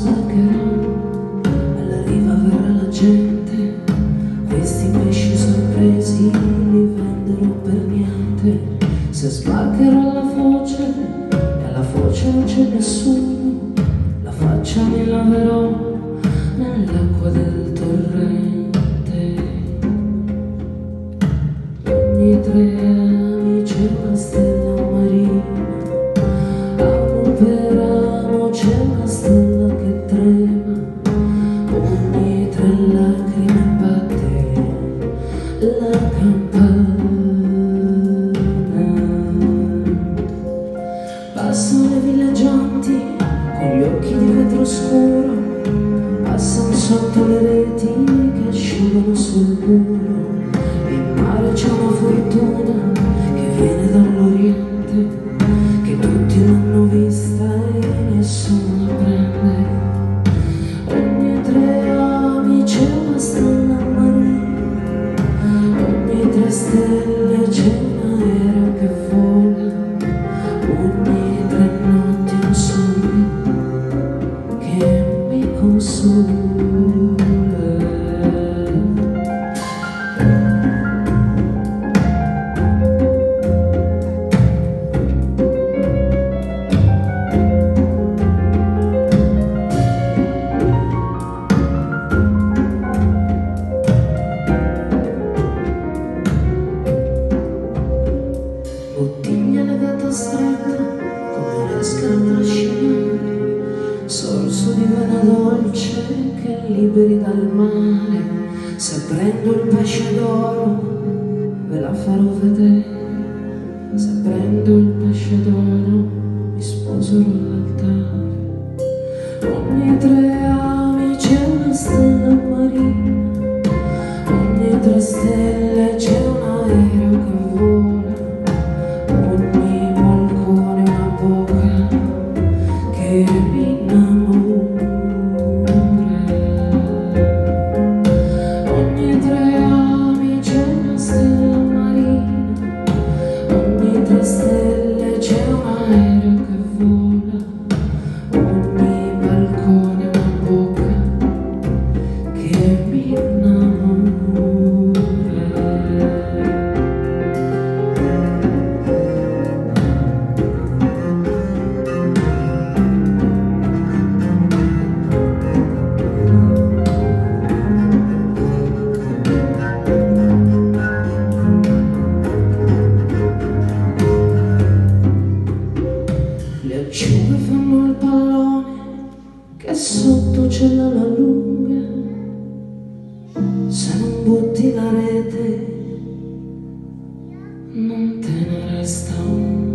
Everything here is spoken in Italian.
sbarcherà, alla riva verrà la gente, questi pesci sorpresi li venderò per niente. Se sbarcherò alla foce e alla foce non c'è nessuno, la faccia mi laverò nell'acqua del torrente. Ogni 3 anni c'è una stella marina, amo per amo c'è una stella che trema, ogni 3 lacrime batte la campana. Passano le villeggianti con gli occhi di vetro scuro, passano sotto le reti che asciugano sul muro. In mare c'è una fortuna che viene dall'Oriente, che tutti l'hanno vista e nessuno la prende. Ogni 3 anni c'è una stella marina, ogni 3 stelle c'è un aereo che vola, ogni 3 notti un sogno che mi consola. Bottiglia legata stretta come un'esca trascinante, sorso di vena dolce che liberi dal male. Se prendo il pesce d'oro ve la farò vedere, se prendo il pesce d'oro mi sposerò all'altare. Ogni 3 anni c'è una stella marina, ogni 3 stelle c'è un aereo che vola, ogni balcone una bocca che mi innamora. Ogni 3 anni c'è una stella marina, ogni 3 stelle c'è un aereo che vola, ogni balcone una bocca che mi innamora. Le acciughe fanno il pallone che sotto c'è la lunga, se non butti la rete non te ne resta una.